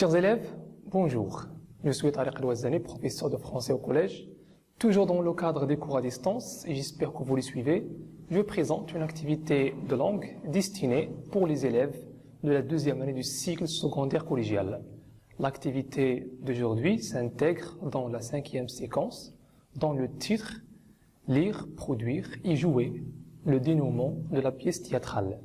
Chers élèves, bonjour. Je suis Tariq El-Ouazzani, professeur de français au collège. Toujours dans le cadre des cours à distance, et j'espère que vous les suivez, je présente une activité de langue destinée pour les élèves de la deuxième année du cycle secondaire collégial. L'activité d'aujourd'hui s'intègre dans la 5e séquence, dans le titre « Lire, produire et jouer », le dénouement de la pièce théâtrale.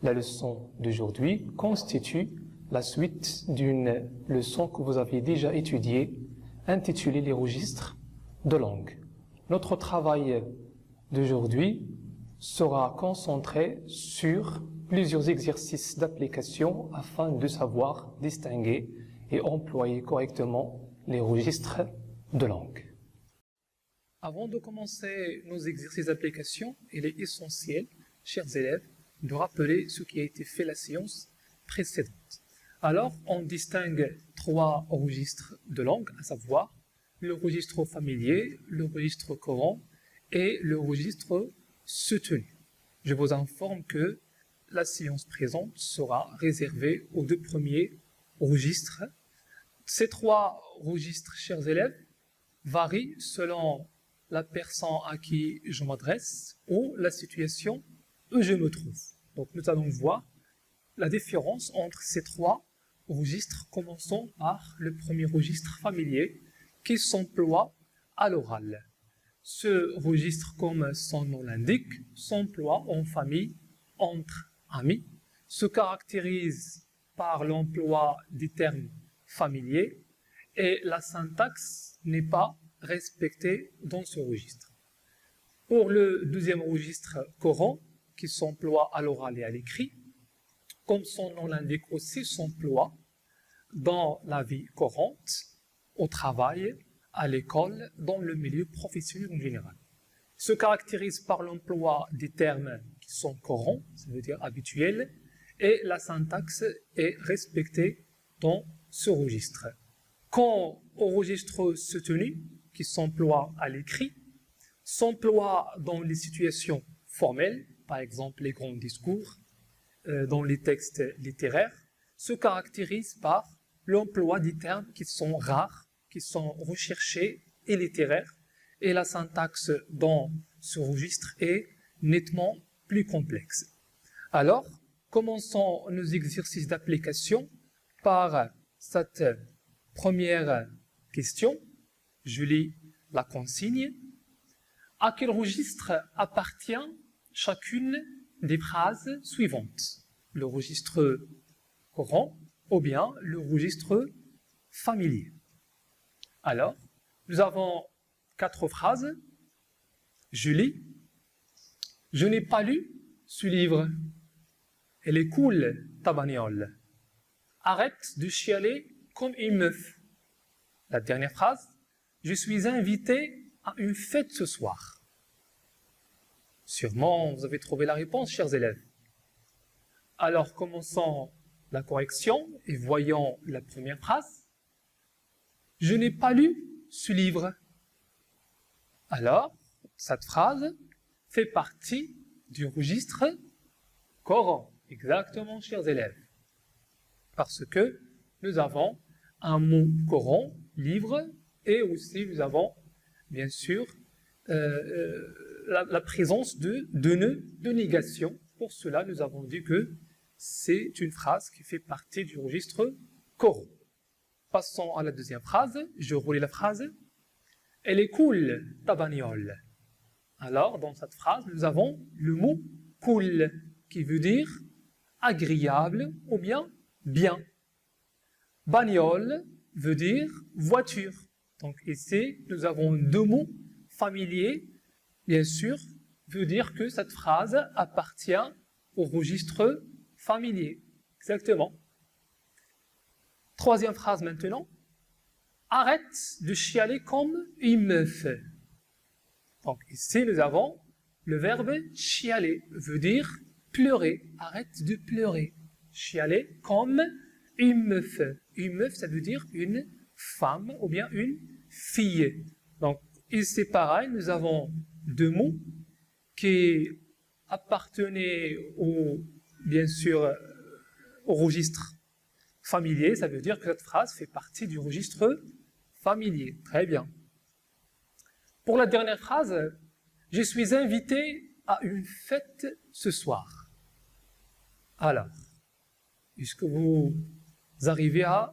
La leçon d'aujourd'hui constitue la suite d'une leçon que vous avez déjà étudiée, intitulée « Les registres de langue ». Notre travail d'aujourd'hui sera concentré sur plusieurs exercices d'application afin de savoir distinguer et employer correctement les registres de langue. Avant de commencer nos exercices d'application, il est essentiel, chers élèves, de rappeler ce qui a été fait la séance précédente. Alors, on distingue 3 registres de langue, à savoir le registre familier, le registre courant et le registre soutenu. Je vous informe que la séance présente sera réservée aux 2 premiers registres. Ces 3 registres, chers élèves, varient selon la personne à qui je m'adresse ou la situation où je me trouve. Donc nous allons voir la différence entre ces 3 registres. Commençons par le premier registre familier qui s'emploie à l'oral. Ce registre, comme son nom l'indique, s'emploie en famille, entre amis, se caractérise par l'emploi des termes familiers et la syntaxe n'est pas respectée dans ce registre. Pour le deuxième registre courant, qui s'emploie à l'oral et à l'écrit, comme son nom l'indique aussi, s'emploie dans la vie courante, au travail, à l'école, dans le milieu professionnel en général. Se caractérise par l'emploi des termes qui sont courants, ça veut dire habituels, et la syntaxe est respectée dans ce registre. Quant au registre soutenu, qui s'emploie à l'écrit, s'emploie dans les situations formelles, par exemple les grands discours, dans les textes littéraires, se caractérise par l'emploi des termes qui sont rares, qui sont recherchés et littéraires, et la syntaxe dans ce registre est nettement plus complexe. Alors, commençons nos exercices d'application par cette première question. Je lis la consigne. À quel registre appartient chacune des phrases suivantes? Le registre courant ou bien le registre familier. Alors, nous avons 4 phrases. Je lis. Je n'ai pas lu ce livre. Elle est cool, ta bagnole. Arrête de chialer comme une meuf. La dernière phrase. Je suis invité à une fête ce soir. Sûrement, vous avez trouvé la réponse, chers élèves. Alors, commençons la correction et voyons la première phrase. Je n'ai pas lu ce livre. Alors, cette phrase fait partie du registre courant. Exactement, chers élèves. Parce que nous avons un mot courant, livre, et aussi nous avons, bien sûr, la présence de nœuds de négation. Pour cela, nous avons dit que c'est une phrase qui fait partie du registre courant. Passons à la deuxième phrase. Je relis la phrase. Elle est cool, ta bagnole. Alors, dans cette phrase, nous avons le mot cool, qui veut dire agréable ou bien bien. Bagnole veut dire voiture. Donc ici, nous avons 2 mots familiers. Bien sûr, veut dire que cette phrase appartient au registre familier. Exactement. Troisième phrase maintenant. Arrête de chialer comme une meuf. Donc ici, nous avons le verbe chialer, veut dire pleurer. Arrête de pleurer. Chialer comme une meuf. Une meuf, ça veut dire une femme ou bien une fille. Donc ici, pareil, nous avons 2 mots qui appartenaient bien sûr, au registre familier, ça veut dire que cette phrase fait partie du registre familier. Très bien. Pour la dernière phrase, je suis invité à une fête ce soir. Alors, est-ce que vous arrivez à,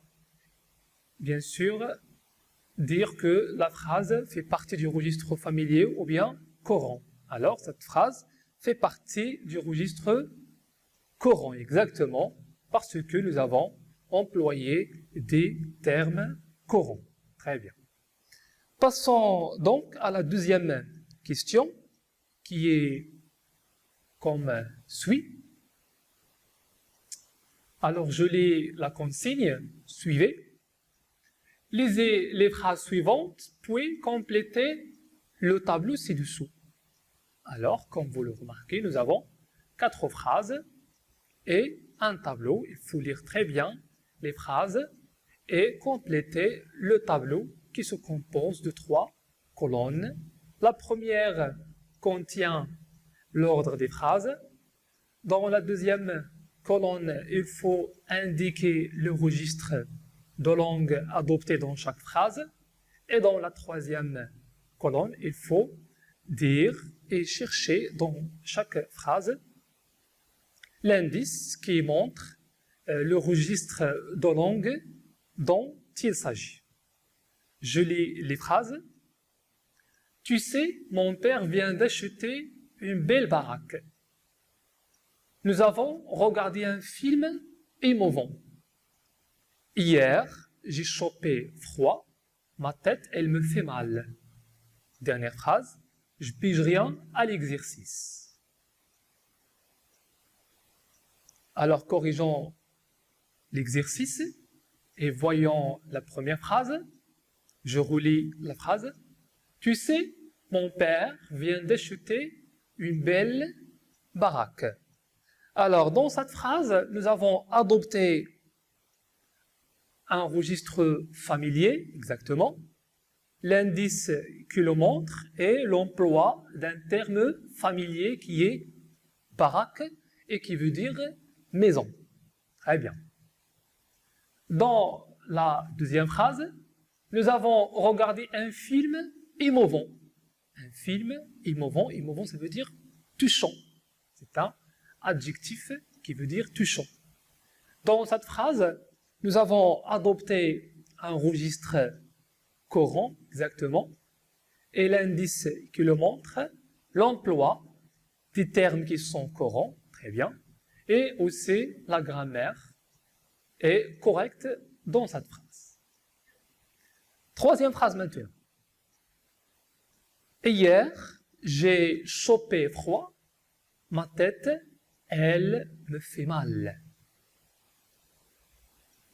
bien sûr, dire que la phrase fait partie du registre familier ou bien courant? Alors, cette phrase fait partie du registre courant, exactement, parce que nous avons employé des termes courants. Très bien. Passons donc à la deuxième question, qui est comme suit. Alors, je lis la consigne, suivez. Lisez les phrases suivantes, puis complétez le tableau ci-dessous. Alors, comme vous le remarquez, nous avons 4 phrases et un tableau. Il faut lire très bien les phrases et compléter le tableau qui se compose de 3 colonnes. La première contient l'ordre des phrases. Dans la deuxième colonne, il faut indiquer le registre de langue adopté dans chaque phrase. Et dans la troisième colonne, il faut dire et chercher dans chaque phrase l'indice qui montre le registre de langue dont il s'agit. Je lis les phrases. Tu sais, mon père vient d'acheter une belle baraque. Nous avons regardé un film émouvant. Hier, j'ai chopé froid. Ma tête, elle me fait mal. Dernière phrase. Je pige rien à l'exercice. Alors, corrigeons l'exercice et voyons la première phrase. Je relis la phrase. Tu sais, mon père vient d'acheter une belle baraque. Alors, dans cette phrase, nous avons adopté un registre familier, exactement, l'indice qui le montre et l'emploi d'un terme familier qui est baraque et qui veut dire maison. Très bien. Dans la deuxième phrase, nous avons regardé un film émouvant. Un film émouvant, émouvant ça veut dire touchant. C'est un adjectif qui veut dire touchant. Dans cette phrase, nous avons adopté un registre courant, exactement, et l'indice qui le montre, l'emploi des termes qui sont courants, très bien, et aussi la grammaire est correcte dans cette phrase. Troisième phrase maintenant. Hier, j'ai chopé froid, ma tête, elle me fait mal.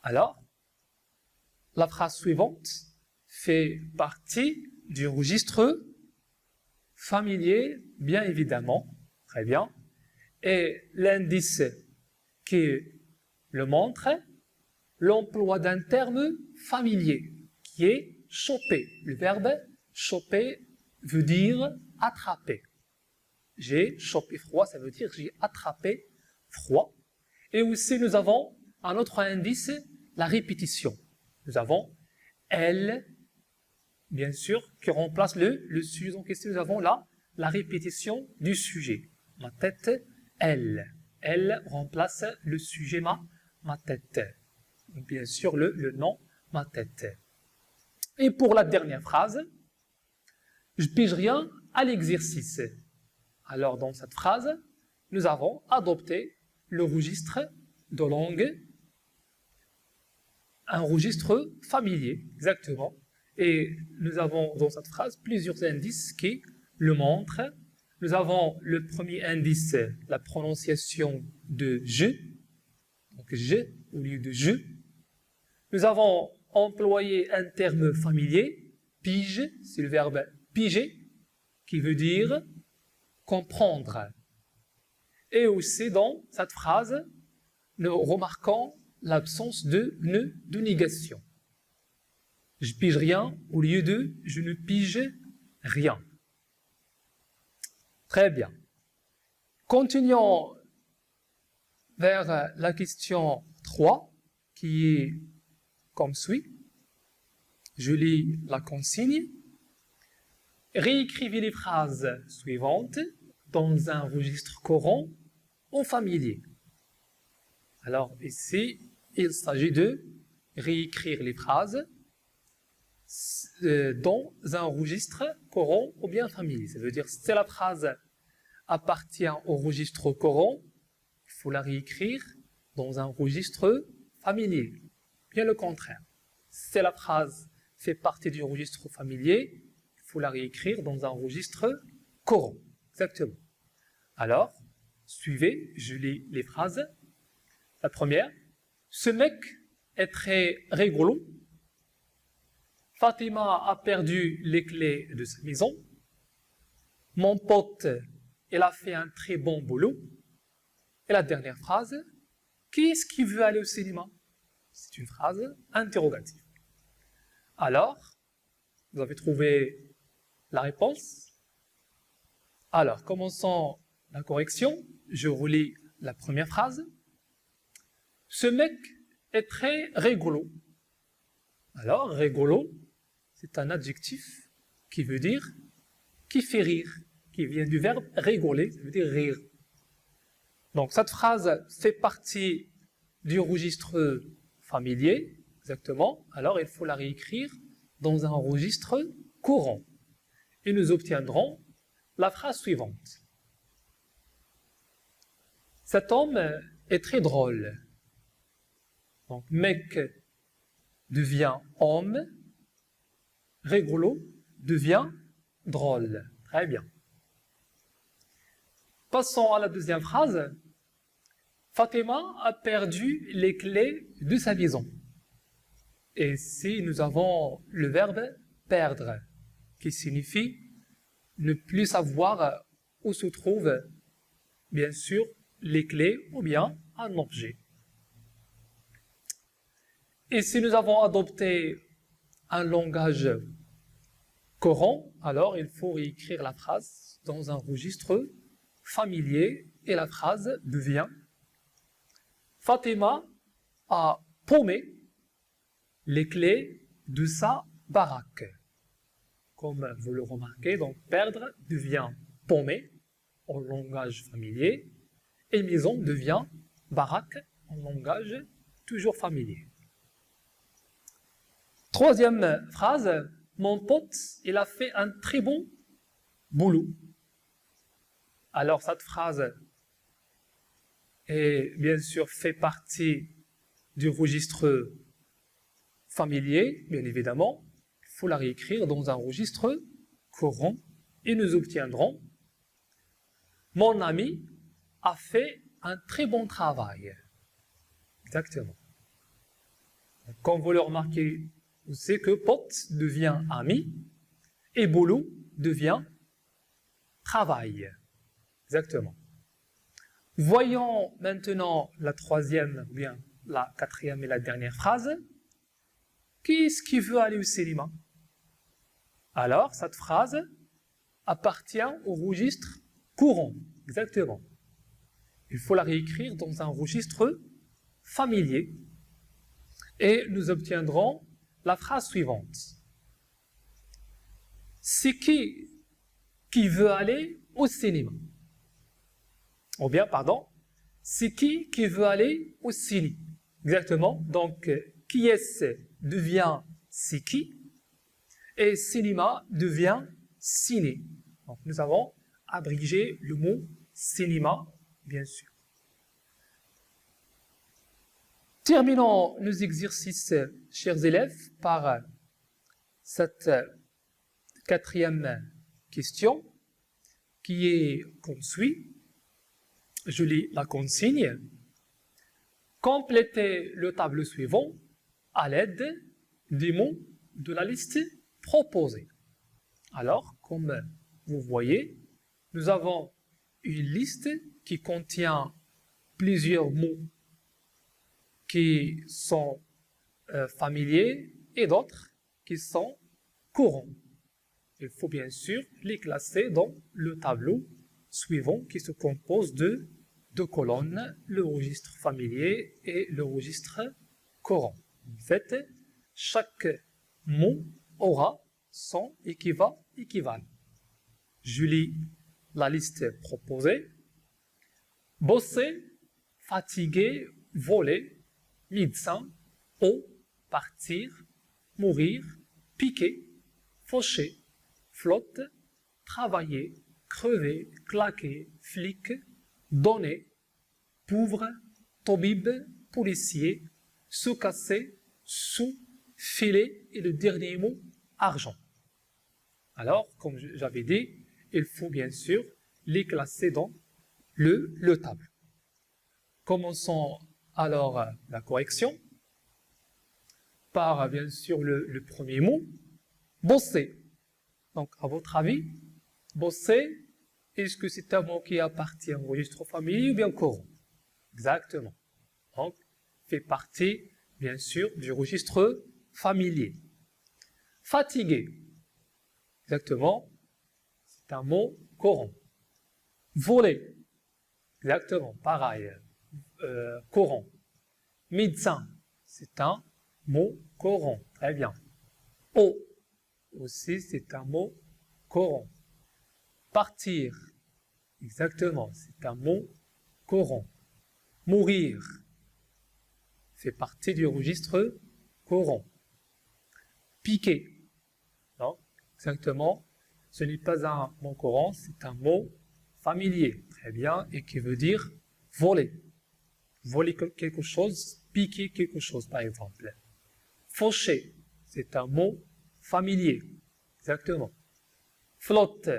Alors, la phrase suivante fait partie du registre familier, bien évidemment, très bien, et l'indice qui le montre, l'emploi d'un terme familier, qui est choper. Le verbe choper veut dire attraper. J'ai chopé froid, ça veut dire j'ai attrapé froid. Et aussi nous avons un autre indice, la répétition. Nous avons elle, bien sûr, qui remplace le sujet en question. Nous avons là la répétition du sujet. Ma tête, elle. Elle remplace le sujet ma tête. Bien sûr, le nom, ma tête. Et pour la dernière phrase, je pige rien à l'exercice. Alors, dans cette phrase, nous avons adopté le registre de langue, un registre familier, exactement. Et nous avons dans cette phrase plusieurs indices qui le montrent. Nous avons le premier indice, la prononciation de je, donc je au lieu de je. Nous avons employé un terme familier, pige, c'est le verbe piger, qui veut dire comprendre. Et aussi dans cette phrase, nous remarquons l'absence de négation. Je pige rien au lieu de je ne pige rien. Très bien. Continuons vers la question 3, qui est comme suit. Je lis la consigne. Réécrivez les phrases suivantes dans un registre courant ou familier. Alors ici, il s'agit de réécrire les phrases dans un registre courant ou bien familier. Ça veut dire que si la phrase appartient au registre courant, il faut la réécrire dans un registre familier. Bien le contraire. Si la phrase fait partie du registre familier, il faut la réécrire dans un registre courant. Exactement. Alors, suivez, je lis les phrases. La première, ce mec est très rigolo. Fatima a perdu les clés de sa maison. Mon pote, il a fait un très bon boulot. Et la dernière phrase, qui est-ce qui veut aller au cinéma? C'est une phrase interrogative. Alors, vous avez trouvé la réponse? Alors, commençons la correction. Je relis la première phrase. Ce mec est très rigolo. Alors, rigolo, c'est un adjectif qui veut dire qui fait rire, qui vient du verbe rigoler, ça veut dire rire. Donc, cette phrase fait partie du registre familier, exactement. Alors, il faut la réécrire dans un registre courant. Et nous obtiendrons la phrase suivante. Cet homme est très drôle. Donc, mec devient homme, rigolo devient drôle. Très bien. Passons à la deuxième phrase. Fatima a perdu les clés de sa maison. Et ici, nous avons le verbe perdre, qui signifie ne plus savoir où se trouvent, bien sûr, les clés ou bien un objet. Et si nous avons adopté un langage courant, alors il faut réécrire la phrase dans un registre familier et la phrase devient Fatima a paumé les clés de sa baraque. Comme vous le remarquez, donc perdre devient paumer en langage familier et maison devient baraque en langage toujours familier. Troisième phrase, mon pote, il a fait un très bon boulot. Alors cette phrase est bien sûr fait partie du registre familier, bien évidemment. Il faut la réécrire dans un registre courant et nous obtiendrons mon ami a fait un très bon travail. Exactement. Comme vous le remarquez, vous savez que pote devient ami et boulot devient travail. Exactement. Voyons maintenant la troisième, ou bien la quatrième et la dernière phrase. Qui est-ce qui veut aller au cinéma? Alors, cette phrase appartient au registre courant. Exactement. Il faut la réécrire dans un registre familier et nous obtiendrons la phrase suivante. C'est qui veut aller au cinéma? Ou bien, pardon, c'est qui veut aller au ciné? Exactement. Donc, qui est-ce devient c'est qui et cinéma devient ciné. Donc, nous avons abrégé le mot cinéma, bien sûr. Terminons nos exercices, chers élèves, par cette quatrième question qui est comme suit. Je lis la consigne. Complétez le tableau suivant à l'aide des mots de la liste proposée. Alors, comme vous voyez, nous avons une liste qui contient plusieurs mots qui sont familiers et d'autres qui sont courants. Il faut bien sûr les classer dans le tableau suivant qui se compose de deux colonnes, le registre familier et le registre Coran. En fait, chaque mot aura son équivalent. Je lis la liste proposée. Bosser, fatiguer, voler, médecin, eau, partir, mourir, piquer, faucher, flotte, travailler, crever, claquer, flic, donner, pauvre, tobib, policier, sous-casser, sous, filet et le dernier mot, argent. Alors, comme j'avais dit, il faut bien sûr les classer dans le table. Commençons alors la correction par bien sûr le premier mot, bosser. Donc, à votre avis, bosser, est-ce que c'est un mot qui appartient au registre familier ou bien courant? Exactement. Donc, fait partie, bien sûr, du registre familier. Fatigué. Exactement. C'est un mot courant. Voler. Exactement. Pareil. Courant. Médecin. C'est un mot courant. Très bien. Eau. Aussi, c'est un mot courant. Partir. Exactement. C'est un mot courant. Mourir. Fait partie du registre courant. Piquer. Non, exactement. Ce n'est pas un mot courant, c'est un mot familier. Très bien. Et qui veut dire voler. Voler quelque chose, piquer quelque chose, par exemple. Faucher. C'est un mot familier. Exactement. Flotte.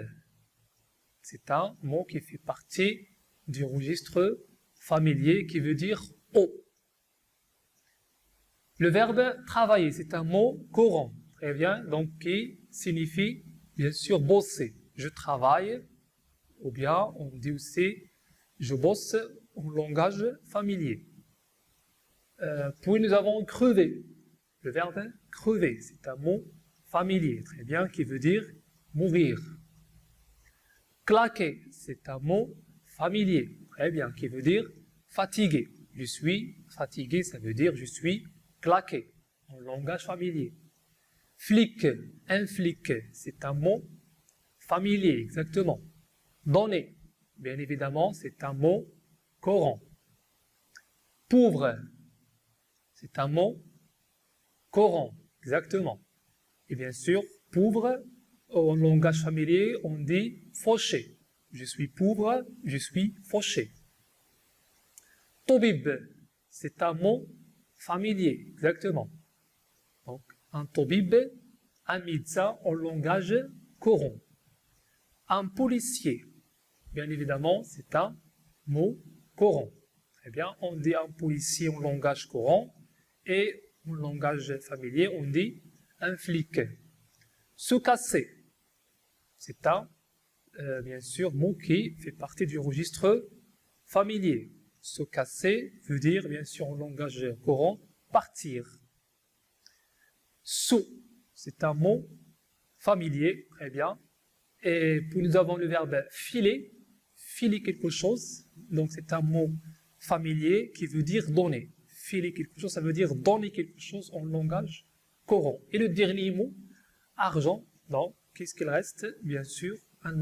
C'est un mot qui fait partie du registre familier qui veut dire eau. Le verbe travailler, c'est un mot courant, très bien, donc qui signifie bien sûr bosser. Je travaille, ou bien on dit aussi je bosse en langage familier. Puis nous avons crever. Le verbe crever, c'est un mot familier, très bien, qui veut dire mourir. Claquer, c'est un mot familier, très bien, qui veut dire fatigué. Je suis fatigué, ça veut dire je suis claqué, en langage familier. Flic, un flic, c'est un mot familier, exactement. Donner, bien évidemment, c'est un mot courant. Pauvre, c'est un mot courant, exactement. Et bien sûr, pauvre, en langage familier, on dit fauché. Je suis pauvre, je suis fauché. Tobib, c'est un mot familier, exactement. Donc, un tobib, un médecin en langage courant. Un policier, bien évidemment, c'est un mot courant. Très bien, on dit un policier en langage courant et en langage familier, on dit un flic. Se casser, c'est un, bien sûr, mot qui fait partie du registre familier. Se casser veut dire, bien sûr, en langage courant, partir. Sous, c'est un mot familier, très bien. Et puis nous avons le verbe filer, filer quelque chose. Donc c'est un mot familier qui veut dire donner. Filer quelque chose, ça veut dire donner quelque chose en langage courant. Et le dernier mot, argent. Donc qu'est-ce qu'il reste? Bien sûr, un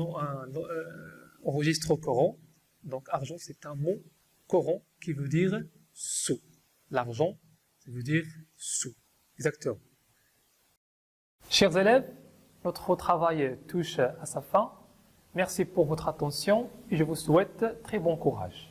registre courant. Donc argent, c'est un mot courant qui veut dire sous. L'argent, ça veut dire sous. Exactement. Chers élèves, notre travail touche à sa fin. Merci pour votre attention et je vous souhaite très bon courage.